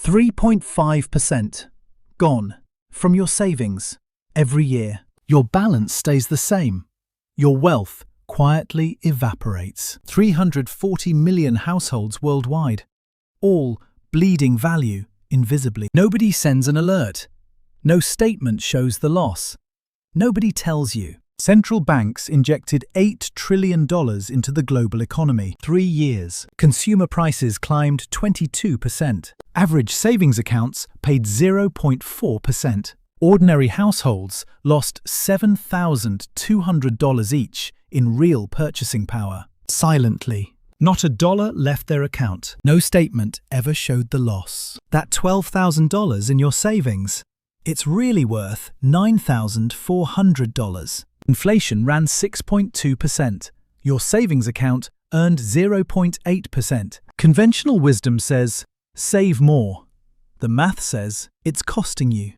3.5% gone from your savings every year. Your balance stays the same. Your wealth quietly evaporates. 340 million households worldwide, all bleeding value invisibly. Nobody sends an alert. No statement shows the loss. Nobody tells you. Central banks injected $8 trillion into the global economy. 3 years. Consumer prices climbed 22%. Average savings accounts paid 0.4%. Ordinary households lost $7,200 each in real purchasing power. Silently. Not a dollar left their account. No statement ever showed the loss. That $12,000 in your savings, it's really worth $9,400. Inflation ran 6.2%. Your savings account earned 0.8%. Conventional wisdom says, save more. The math says, it's costing you.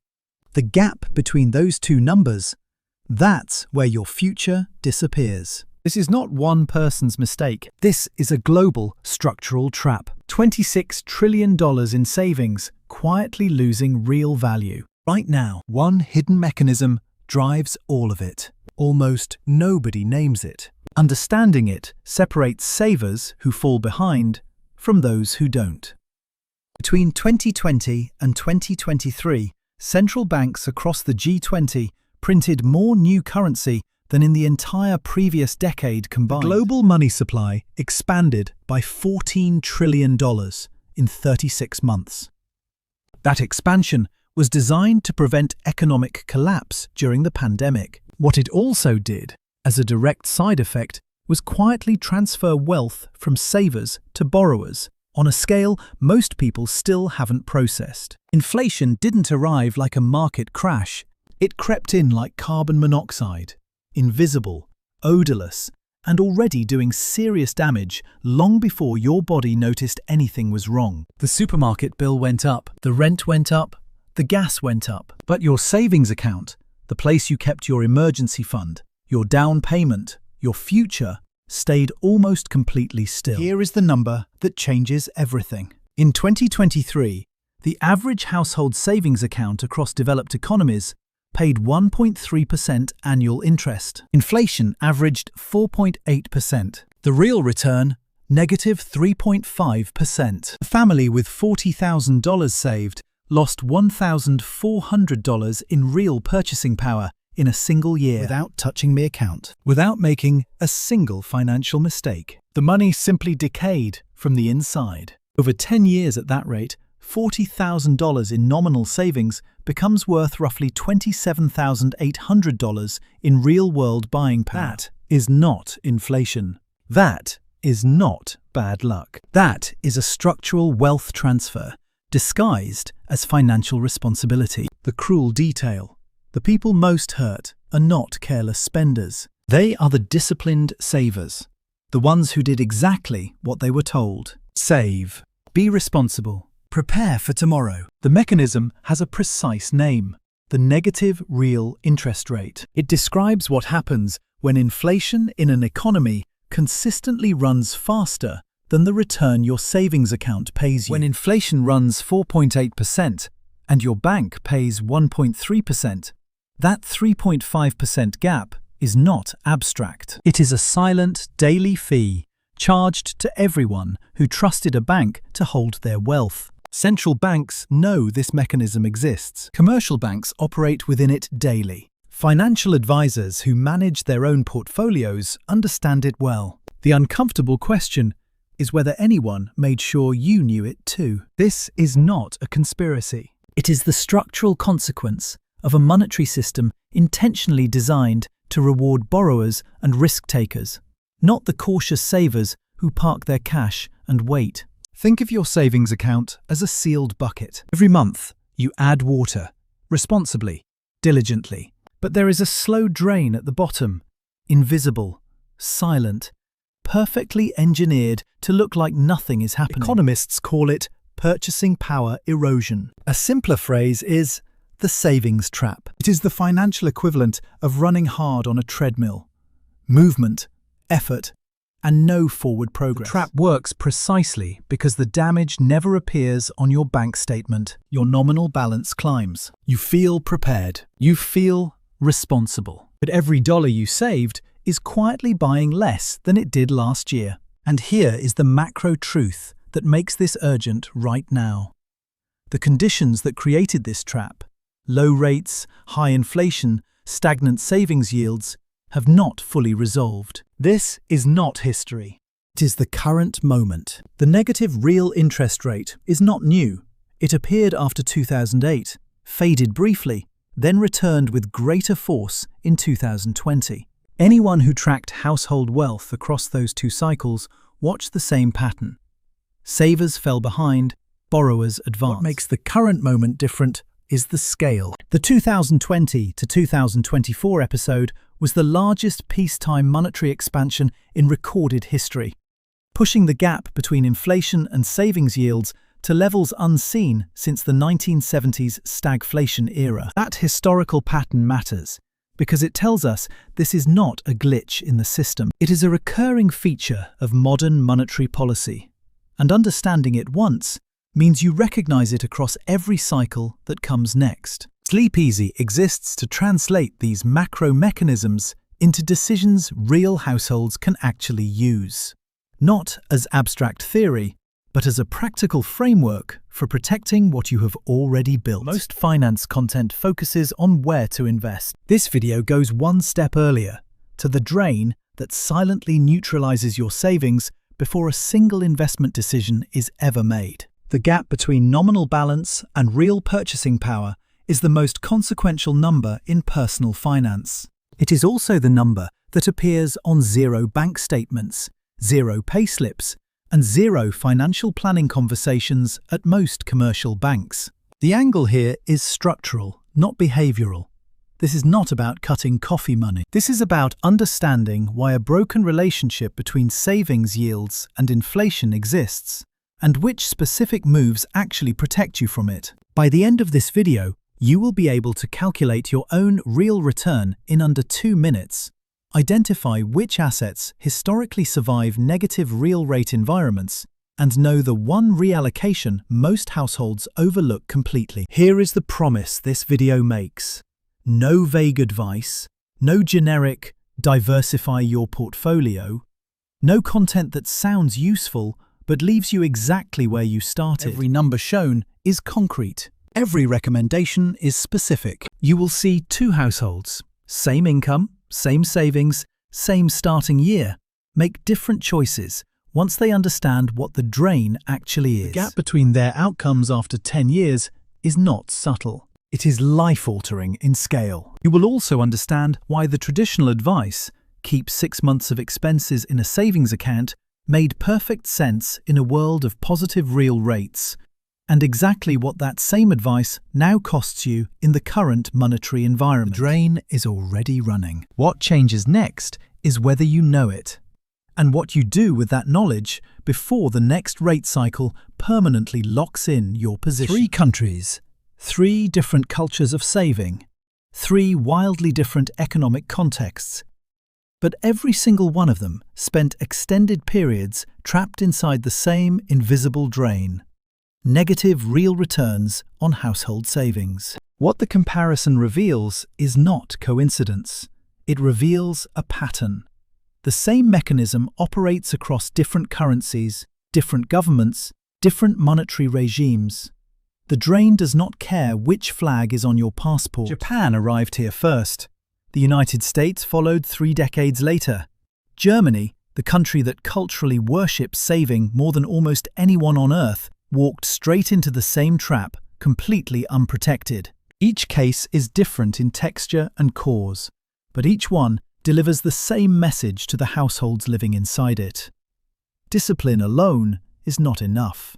The gap between those two numbers, that's where your future disappears. This is not one person's mistake. This is a global structural trap. $26 trillion in savings, quietly losing real value. Right now, one hidden mechanism drives all of it. Almost nobody names it. Understanding it separates savers who fall behind from those who don't. Between 2020 and 2023, central banks across the G20 printed more new currency than in the entire previous decade combined. The global money supply expanded by $14 trillion in 36 months. That expansion was designed to prevent economic collapse during the pandemic. What it also did, as a direct side effect, was quietly transfer wealth from savers to borrowers on a scale most people still haven't processed. Inflation didn't arrive like a market crash. It crept in like carbon monoxide, invisible, odorless, and already doing serious damage long before your body noticed anything was wrong. The supermarket bill went up, the rent went up, the gas went up, but your savings account, the place you kept your emergency fund, your down payment, your future, stayed almost completely still. Here is the number that changes everything. In 2023, the average household savings account across developed economies paid 1.3% annual interest. Inflation averaged 4.8%. The real return, negative 3.5%. A family with $40,000 saved lost $1,400 in real purchasing power in a single year without touching the account, without making a single financial mistake. The money simply decayed from the inside. Over 10 years at that rate, $40,000 in nominal savings becomes worth roughly $27,800 in real-world buying power. That is not inflation. That is not bad luck. That is a structural wealth transfer, disguised as financial responsibility. The cruel detail: the people most hurt are not careless spenders. They are the disciplined savers, the ones who did exactly what they were told. Save. Be responsible. Prepare for tomorrow. The mechanism has a precise name: the negative real interest rate. It describes what happens when inflation in an economy consistently runs faster than the return your savings account pays you. When inflation runs 4.8% and your bank pays 1.3%, that 3.5% gap is not abstract. It is a silent daily fee charged to everyone who trusted a bank to hold their wealth. Central banks know this mechanism exists. Commercial banks operate within it daily. Financial advisors who manage their own portfolios understand it well. The uncomfortable question is whether anyone made sure you knew it too. This is not a conspiracy. It is the structural consequence of a monetary system intentionally designed to reward borrowers and risk-takers, not the cautious savers who park their cash and wait. Think of your savings account as a sealed bucket. Every month, you add water, responsibly, diligently. But there is a slow drain at the bottom, invisible, silent, perfectly engineered to look like nothing is happening. Economists call it purchasing power erosion. A simpler phrase is the savings trap. It is the financial equivalent of running hard on a treadmill. Movement, effort, and no forward progress. The trap works precisely because the damage never appears on your bank statement. Your nominal balance climbs. You feel prepared. You feel responsible. But every dollar you saved is quietly buying less than it did last year. And here is the macro truth that makes this urgent right now. The conditions that created this trap, low rates, high inflation, stagnant savings yields, have not fully resolved. This is not history. It is the current moment. The negative real interest rate is not new. It appeared after 2008, faded briefly, then returned with greater force in 2020. Anyone who tracked household wealth across those two cycles watched the same pattern. Savers fell behind, borrowers advanced. What makes the current moment different is the scale. The 2020 to 2024 episode was the largest peacetime monetary expansion in recorded history, pushing the gap between inflation and savings yields to levels unseen since the 1970s stagflation era. That historical pattern matters because it tells us this is not a glitch in the system. It is a recurring feature of modern monetary policy, and understanding it once means you recognize it across every cycle that comes next. Sleep Easy exists to translate these macro mechanisms into decisions real households can actually use. Not as abstract theory, but as a practical framework for protecting what you have already built. Most finance content focuses on where to invest. This video goes one step earlier, to the drain that silently neutralizes your savings before a single investment decision is ever made. The gap between nominal balance and real purchasing power is the most consequential number in personal finance. It is also the number that appears on zero bank statements, zero payslips, and zero financial planning conversations at most commercial banks. The angle here is structural, not behavioral. This is not about cutting coffee money. This is about understanding why a broken relationship between savings yields and inflation exists, and which specific moves actually protect you from it. By the end of this video, you will be able to calculate your own real return in under 2 minutes, identify which assets historically survive negative real rate environments, and know the one reallocation most households overlook completely. Here is the promise this video makes. No vague advice, no generic diversify your portfolio, no content that sounds useful but leaves you exactly where you started. Every number shown is concrete. Every recommendation is specific. You will see 2 households, same income, same savings, same starting year, make different choices once they understand what the drain actually is. The gap between their outcomes after 10 years is not subtle. It is life-altering in scale. You will also understand why the traditional advice, keep 6 months of expenses in a savings account, made perfect sense in a world of positive real rates, and exactly what that same advice now costs you in the current monetary environment. The drain is already running. What changes next is whether you know it, and what you do with that knowledge before the next rate cycle permanently locks in your position. 3 countries, 3 different cultures of saving, 3 wildly different economic contexts, but every single one of them spent extended periods trapped inside the same invisible drain. Negative real returns on household savings. What the comparison reveals is not coincidence. It reveals a pattern. The same mechanism operates across different currencies, different governments, different monetary regimes. The drain does not care which flag is on your passport. Japan arrived here first. The United States followed 3 decades later. Germany, the country that culturally worships saving more than almost anyone on earth, walked straight into the same trap, completely unprotected. Each case is different in texture and cause, but each one delivers the same message to the households living inside it. Discipline alone is not enough.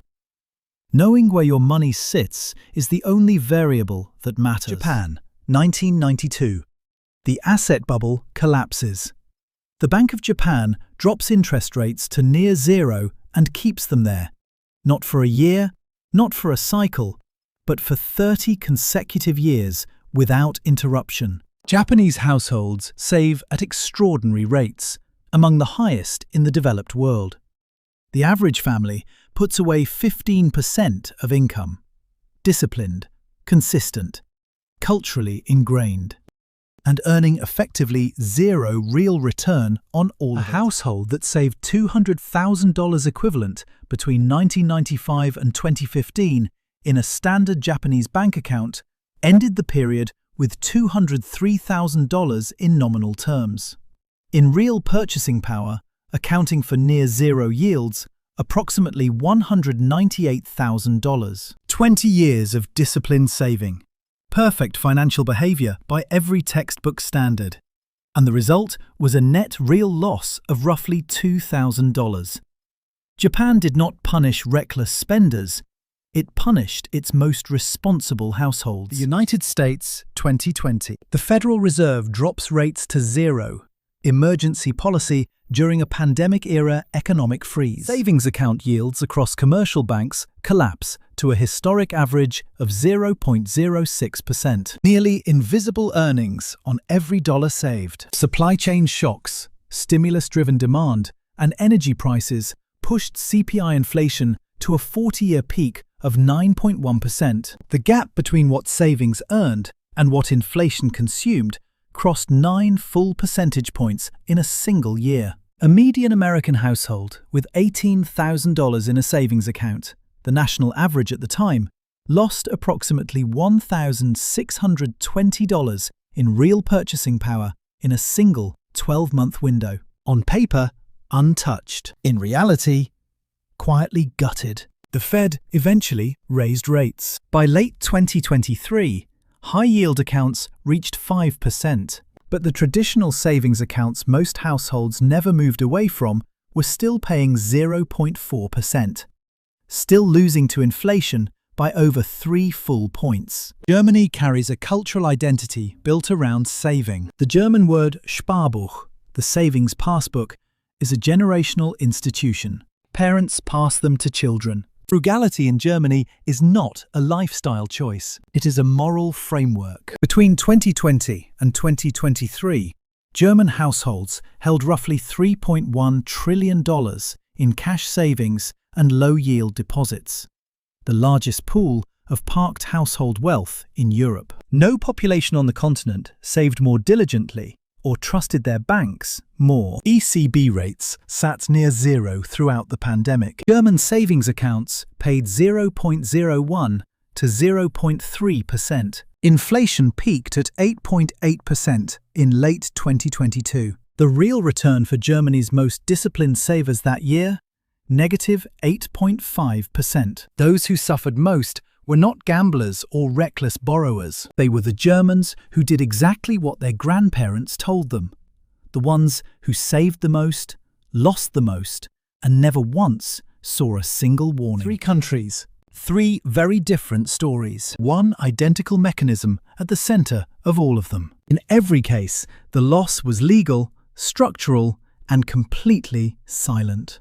Knowing where your money sits is the only variable that matters. Japan, 1992. The asset bubble collapses. The Bank of Japan drops interest rates to near zero and keeps them there. Not for a year, not for a cycle, but for 30 consecutive years without interruption. Japanese households save at extraordinary rates, among the highest in the developed world. The average family puts away 15% of income. Disciplined, consistent, culturally ingrained, and earning effectively zero real return on all of it. A household that saved $200,000 equivalent between 1995 and 2015 in a standard Japanese bank account ended the period with $203,000 in nominal terms. In real purchasing power, accounting for near zero yields, approximately $198,000. 20 years of disciplined saving. Perfect financial behavior by every textbook standard. And the result was a net real loss of roughly $2,000. Japan did not punish reckless spenders. It punished its most responsible households. The United States, 2020. The Federal Reserve drops rates to zero. Emergency policy during a pandemic-era economic freeze. Savings account yields across commercial banks collapse to a historic average of 0.06%. Nearly invisible earnings on every dollar saved. Supply chain shocks, stimulus-driven demand, and energy prices pushed CPI inflation to a 40-year peak of 9.1%. The gap between what savings earned and what inflation consumed crossed 9 full percentage points in a single year. A median American household with $18,000 in a savings account, the national average at the time, lost approximately $1,620 in real purchasing power in a single 12-month window. On paper, untouched. In reality, quietly gutted. The Fed eventually raised rates. By late 2023, high-yield accounts reached 5%, but the traditional savings accounts most households never moved away from were still paying 0.4%, still losing to inflation by over 3 full points. Germany carries a cultural identity built around saving. The German word Sparbuch, the savings passbook, is a generational institution. Parents pass them to children. Frugality in Germany is not a lifestyle choice. It is a moral framework. Between 2020 and 2023, German households held roughly $3.1 trillion in cash savings and low-yield deposits, the largest pool of parked household wealth in Europe. No population on the continent saved more diligently or trusted their banks more. ECB rates sat near zero throughout the pandemic. German savings accounts paid 0.01 to 0.3%. Inflation peaked at 8.8% in late 2022. The real return for Germany's most disciplined savers that year? Negative 8.5%. Those who suffered most were not gamblers or reckless borrowers. They were the Germans who did exactly what their grandparents told them. The ones who saved the most, lost the most, and never once saw a single warning. 3 countries, 3 very different stories. One identical mechanism at the center of all of them. In every case, the loss was legal, structural, and completely silent.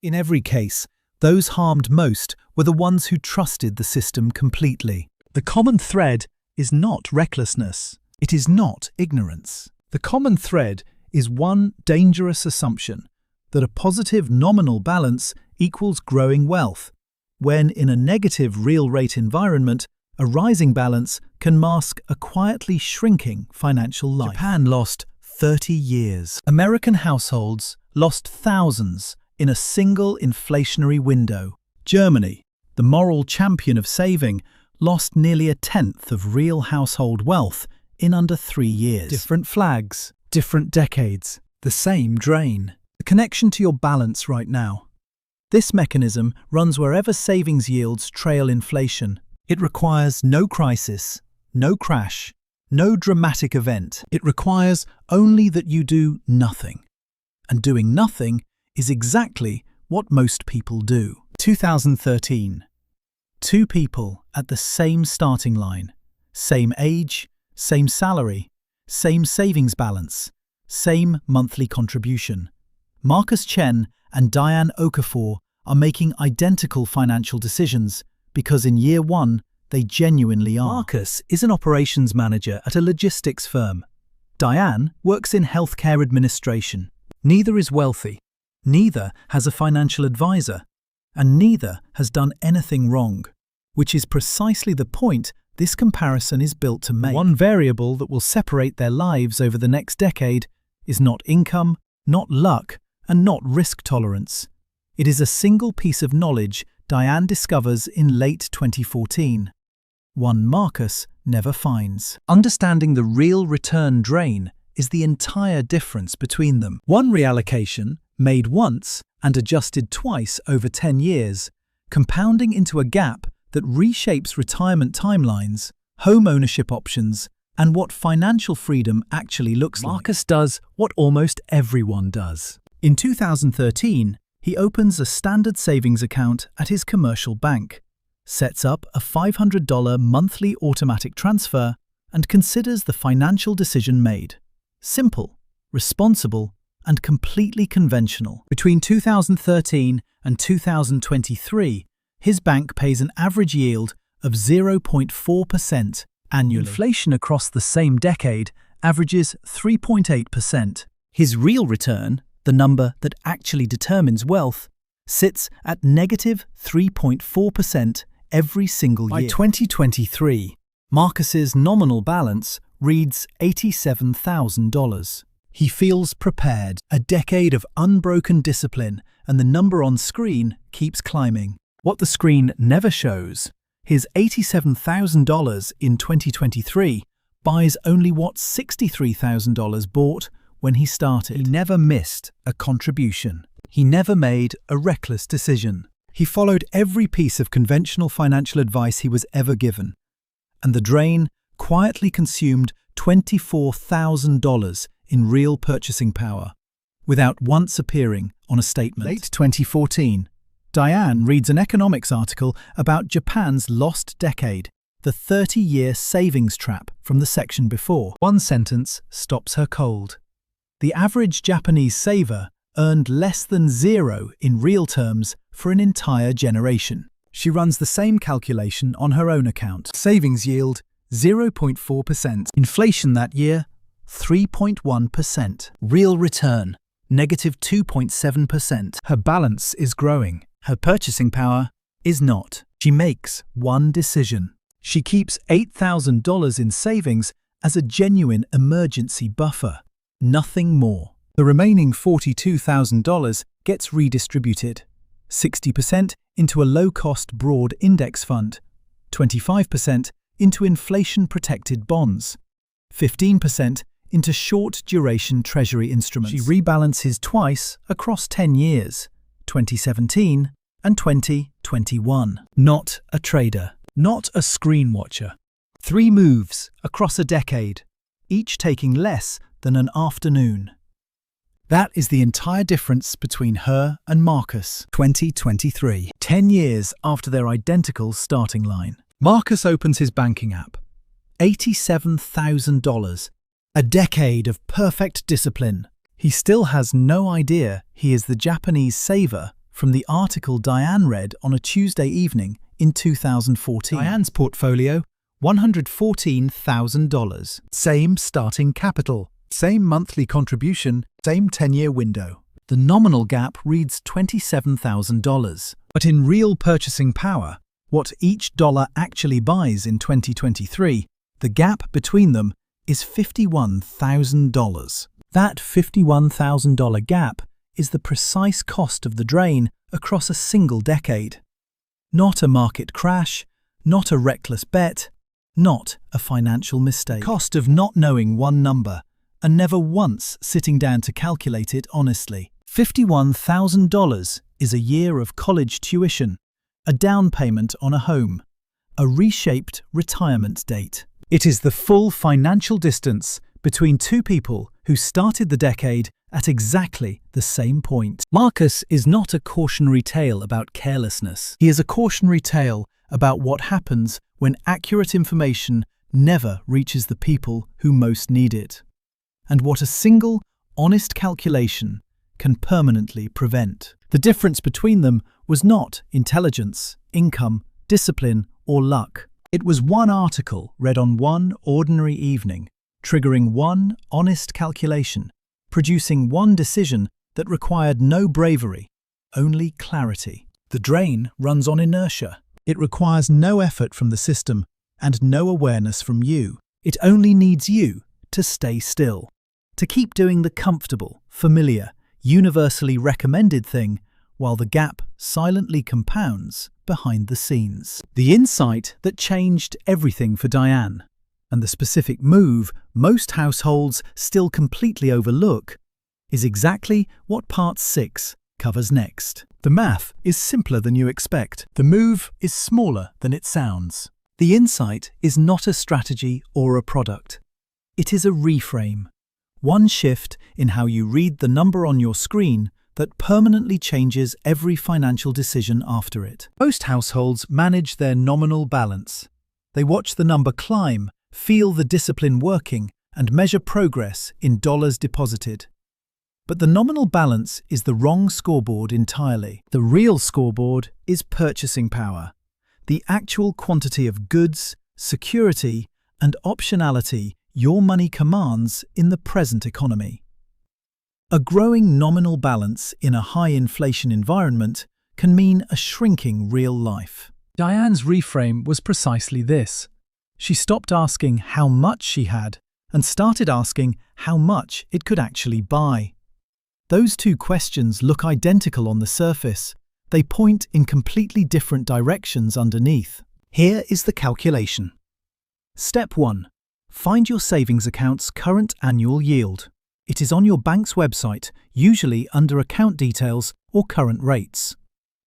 In every case, those harmed most were the ones who trusted the system completely. The common thread is not recklessness. It is not ignorance. The common thread is one dangerous assumption that a positive nominal balance equals growing wealth, when in a negative real rate environment, a rising balance can mask a quietly shrinking financial life. Japan lost 30 years. American households lost thousands in a single inflationary window. Germany, the moral champion of saving, lost nearly 1/10 of real household wealth in under 3 years. Different flags, different decades, the same drain. The connection to your balance right now. This mechanism runs wherever savings yields trail inflation. It requires no crisis, no crash, no dramatic event. It requires only that you do nothing. And doing nothing is exactly what most people do. 2013. 2 people at the same starting line, same age, same salary, same savings balance, same monthly contribution. Marcus Chen and Diane Okafor are making identical financial decisions because in year 1 they genuinely are. Marcus is an operations manager at a logistics firm. Diane works in healthcare administration. Neither is wealthy, neither has a financial advisor, and neither has done anything wrong, which is precisely the point this comparison is built to make. One variable that will separate their lives over the next decade is not income, not luck, and not risk tolerance. It is a single piece of knowledge Diane discovers in late 2014. One Marcus never finds. Understanding the real return drain is the entire difference between them. One reallocation, made once and adjusted twice over 10 years, compounding into a gap that reshapes retirement timelines, home ownership options, and what financial freedom actually looks like. Marcus does what almost everyone does. In 2013, he opens a standard savings account at his commercial bank, sets up a $500 monthly automatic transfer, and considers the financial decision made. Simple, responsible, and completely conventional. Between 2013 and 2023, his bank pays an average yield of 0.4% annually. Inflation across the same decade averages 3.8%. His real return, the number that actually determines wealth, sits at negative 3.4% every single year. By 2023, Marcus's nominal balance reads $87,000. He feels prepared. A decade of unbroken discipline, and the number on screen keeps climbing. What the screen never shows, his $87,000 in 2023 buys only what $63,000 bought when he started. He never missed a contribution. He never made a reckless decision. He followed every piece of conventional financial advice he was ever given. And the drain quietly consumed $24,000 in real purchasing power, without once appearing on a statement. Late 2014, Diane reads an economics article about Japan's lost decade, the 30-year savings trap from the section before. One sentence stops her cold. The average Japanese saver earned less than zero in real terms for an entire generation. She runs the same calculation on her own account. Savings yield, 0.4%. Inflation that year, 3.1%. Real return, negative 2.7%. Her balance is growing. Her purchasing power is not. She makes one decision. She keeps $8,000 in savings as a genuine emergency buffer. Nothing more. The remaining $42,000 gets redistributed. 60% into a low-cost broad index fund, 25% into inflation-protected bonds, 15% into short-duration treasury instruments. She rebalances twice across 10 years, 2017 and 2021. Not a trader, not a screen watcher. 3 moves across a decade, each taking less than an afternoon. That is the entire difference between her and Marcus. 2023, 10 years after their identical starting line. Marcus opens his banking app. $87,000. A decade of perfect discipline. He still has no idea he is the Japanese saver from the article Diane read on a Tuesday evening in 2014. Diane's portfolio, $114,000. Same starting capital. Same monthly contribution, same 10-year window. The nominal gap reads $27,000. But in real purchasing power, what each dollar actually buys in 2023, the gap between them is $51,000. That $51,000 gap is the precise cost of the drain across a single decade. Not a market crash, not a reckless bet, not a financial mistake. The cost of not knowing one number and never once sitting down to calculate it honestly. $51,000 is a year of college tuition, a down payment on a home, a reshaped retirement date. It is the full financial distance between two people who started the decade at exactly the same point. Marcus is not a cautionary tale about carelessness. He is a cautionary tale about what happens when accurate information never reaches the people who most need it, and what a single, honest calculation can permanently prevent. The difference between them was not intelligence, income, discipline, or luck. It was one article read on one ordinary evening, triggering one honest calculation, producing one decision that required no bravery, only clarity. The drain runs on inertia. It requires no effort from the system and no awareness from you. It only needs you to stay still, to keep doing the comfortable, familiar, universally recommended thing while the gap silently compounds behind the scenes. The insight that changed everything for Diane, and the specific move most households still completely overlook, is exactly what Part 6 covers next. The math is simpler than you expect. The move is smaller than it sounds. The insight is not a strategy or a product. It is a reframe. One shift in how you read the number on your screen that permanently changes every financial decision after it. Most households manage their nominal balance. They watch the number climb, feel the discipline working, and measure progress in dollars deposited. But the nominal balance is the wrong scoreboard entirely. The real scoreboard is purchasing power, the actual quantity of goods, security, and optionality your money commands in the present economy. A growing nominal balance in a high inflation environment can mean a shrinking real life. Diane's reframe was precisely this. She stopped asking how much she had and started asking how much it could actually buy. Those two questions look identical on the surface. They point in completely different directions underneath. Here is the calculation. Step 1. Find your savings account's current annual yield. It is on your bank's website, usually under account details or current rates.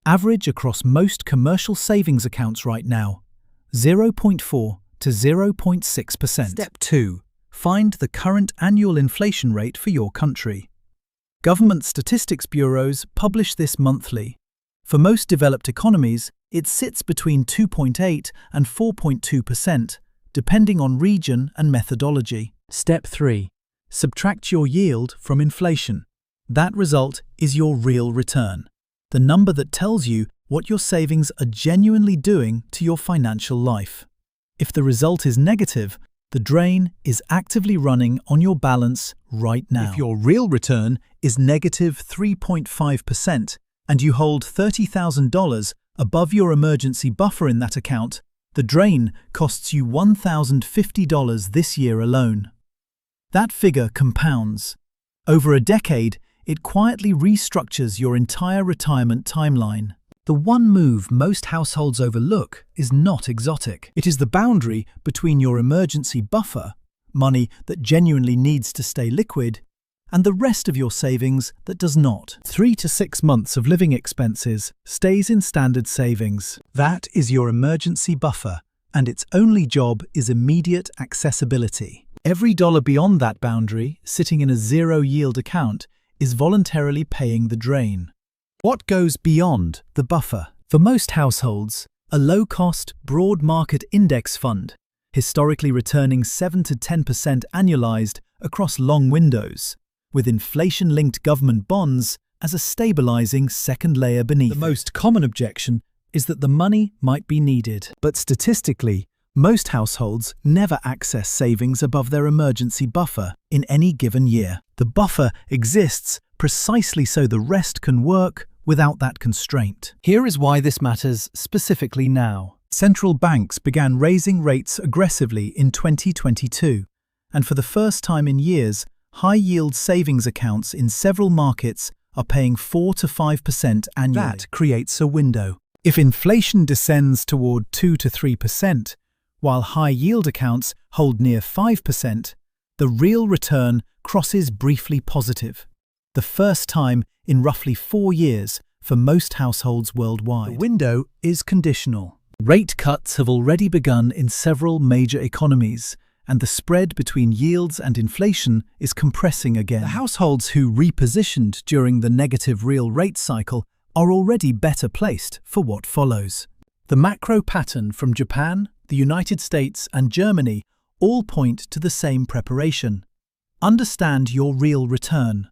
Average across most commercial savings accounts right now, 0.4 to 0.6%. Step 2. Find the current annual inflation rate for your country. Government statistics bureaus publish this monthly. For most developed economies, it sits between 2.8 and 4.2%, depending on region and methodology. Step 3. Subtract your yield from inflation. That result is your real return, the number that tells you what your savings are genuinely doing to your financial life. If the result is negative, the drain is actively running on your balance right now. If your real return is negative 3.5% and you hold $30,000 above your emergency buffer in that account, the drain costs you $1,050 this year alone. That figure compounds. Over a decade, it quietly restructures your entire retirement timeline. The one move most households overlook is not exotic. It is the boundary between your emergency buffer, money that genuinely needs to stay liquid, and the rest of your savings that does not. 3 to 6 months of living expenses stays in standard savings. That is your emergency buffer, and its only job is immediate accessibility. Every dollar beyond that boundary, sitting in a zero-yield account, is voluntarily paying the drain. What goes beyond the buffer? For most households, a low-cost, broad-market index fund, historically returning 7 to 10% annualized across long windows, with inflation-linked government bonds as a stabilizing second layer beneath. The most common objection is that the money might be needed. But statistically, most households never access savings above their emergency buffer in any given year. The buffer exists precisely so the rest can work without that constraint. Here is why this matters specifically now. Central banks began raising rates aggressively in 2022, and for the first time in years, high-yield savings accounts in several markets are paying 4 to 5% annually. That creates a window. If inflation descends toward 2 to 3%, while high-yield accounts hold near 5%, the real return crosses briefly positive. The first time in roughly 4 years for most households worldwide. The window is conditional. Rate cuts have already begun in several major economies, and the spread between yields and inflation is compressing again. The households who repositioned during the negative real rate cycle are already better placed for what follows. The macro pattern from Japan, the United States, and Germany all point to the same preparation. Understand your real return.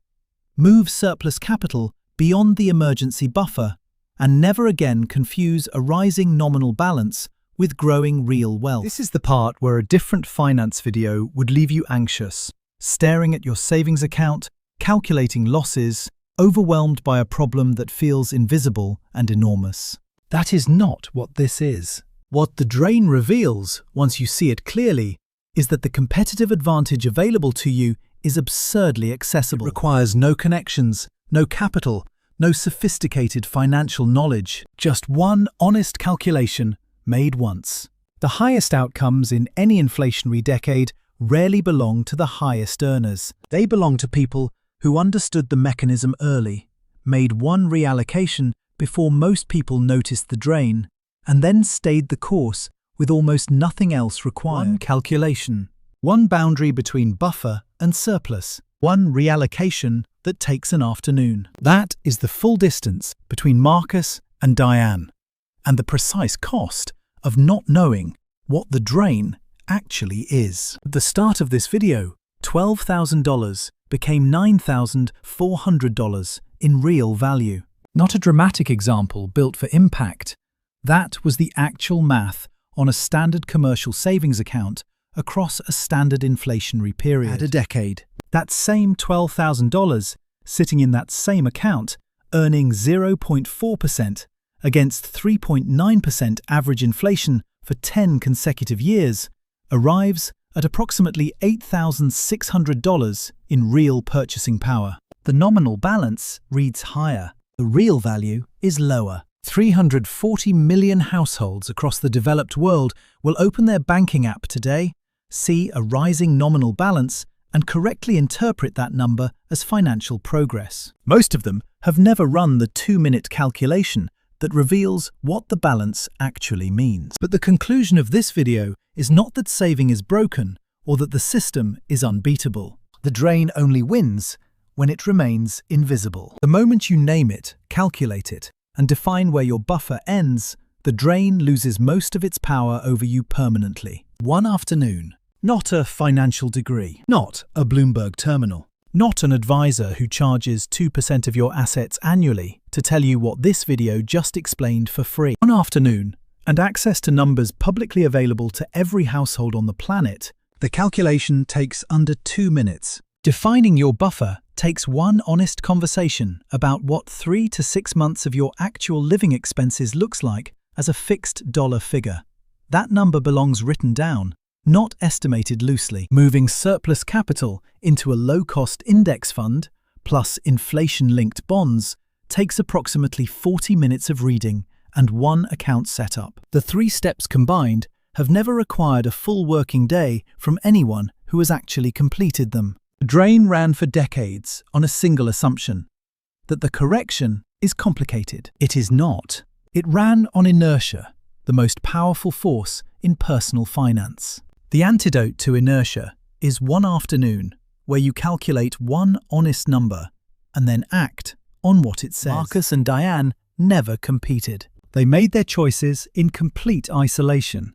Move surplus capital beyond the emergency buffer, and never again confuse a rising nominal balance with growing real wealth. This is the part where a different finance video would leave you anxious, staring at your savings account, calculating losses, overwhelmed by a problem that feels invisible and enormous. That is not what this is. What the drain reveals, once you see it clearly, is that the competitive advantage available to you is absurdly accessible. It requires no connections, no capital, no sophisticated financial knowledge, just one honest calculation made once. The highest outcomes in any inflationary decade rarely belong to the highest earners. They belong to people who understood the mechanism early, made one reallocation before most people noticed the drain, and then stayed the course with almost nothing else required. One calculation, one boundary between buffer and surplus, one reallocation that takes an afternoon. That is the full distance between Marcus and Diane, and the precise cost of not knowing what the drain actually is. At the start of this video, $12,000 became $9,400 in real value. Not a dramatic example built for impact. That was the actual math on a standard commercial savings account across a standard inflationary period. Add a decade. That same $12,000 sitting in that same account, earning 0.4% against 3.9% average inflation for 10 consecutive years, arrives at approximately $8,600 in real purchasing power. The nominal balance reads higher. The real value is lower. 340 million households across the developed world will open their banking app today, see a rising nominal balance, and correctly interpret that number as financial progress. Most of them have never run the 2-minute calculation that reveals what the balance actually means. But the conclusion of this video is not that saving is broken or that the system is unbeatable. The drain only wins when it remains invisible. The moment you name it, calculate it, and define where your buffer ends, the drain loses most of its power over you permanently. One afternoon. Not a financial degree. Not a Bloomberg terminal. Not an advisor who charges 2% of your assets annually to tell you what this video just explained for free. One afternoon, and access to numbers publicly available to every household on the planet, the calculation takes under 2 minutes. Defining your buffer takes one honest conversation about what 3 to 6 months of your actual living expenses looks like as a fixed dollar figure. That number belongs written down, not estimated loosely. Moving surplus capital into a low-cost index fund, plus inflation-linked bonds, takes approximately 40 minutes of reading and one account setup. The 3 steps combined have never required a full working day from anyone who has actually completed them. The drain ran for decades on a single assumption, that the correction is complicated. It is not. It ran on inertia, the most powerful force in personal finance. The antidote to inertia is one afternoon where you calculate one honest number and then act on what it says. Marcus and Diane never competed. They made their choices in complete isolation,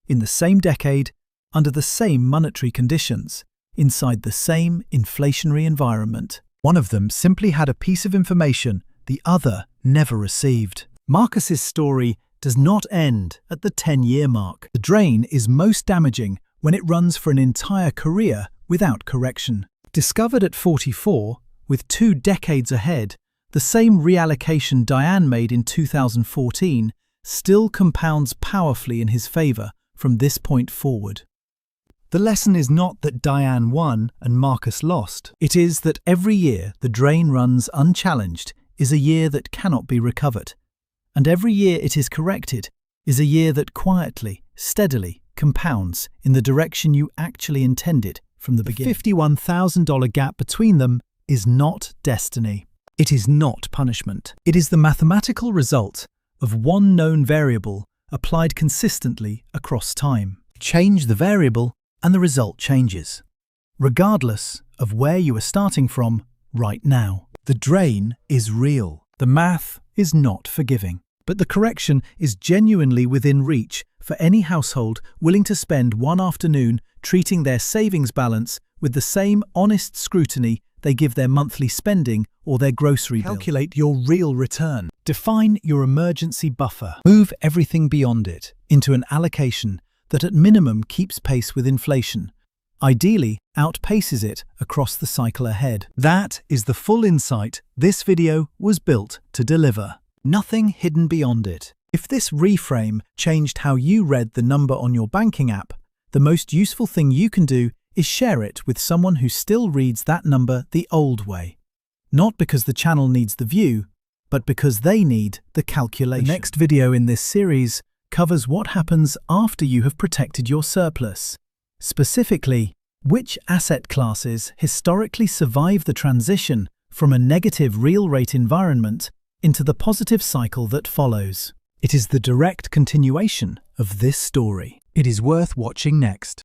in the same decade, under the same monetary conditions, inside the same inflationary environment. One of them simply had a piece of information the other never received. Marcus's story does not end at the 10-year mark. The drain is most damaging when it runs for an entire career without correction. Discovered at 44, with 2 decades ahead, the same reallocation Diane made in 2014 still compounds powerfully in his favor from this point forward. The lesson is not that Diane won and Marcus lost. It is that every year the drain runs unchallenged is a year that cannot be recovered. And every year it is corrected is a year that quietly, steadily compounds in the direction you actually intended from the beginning. The $51,000 gap between them is not destiny. It is not punishment. It is the mathematical result of one known variable applied consistently across time. Change the variable and the result changes, regardless of where you are starting from right now. The drain is real. The math is not forgiving. But the correction is genuinely within reach for any household willing to spend one afternoon treating their savings balance with the same honest scrutiny they give their monthly spending or their grocery bill. Calculate your real return. Define your emergency buffer. Move everything beyond it into an allocation that at minimum keeps pace with inflation, ideally outpaces it across the cycle ahead. That is the full insight this video was built to deliver. Nothing hidden beyond it. If this reframe changed how you read the number on your banking app, the most useful thing you can do is share it with someone who still reads that number the old way. Not because the channel needs the view, but because they need the calculation. The next video in this series covers what happens after you have protected your surplus. Specifically, which asset classes historically survive the transition from a negative real rate environment into the positive cycle that follows. It is the direct continuation of this story. It is worth watching next.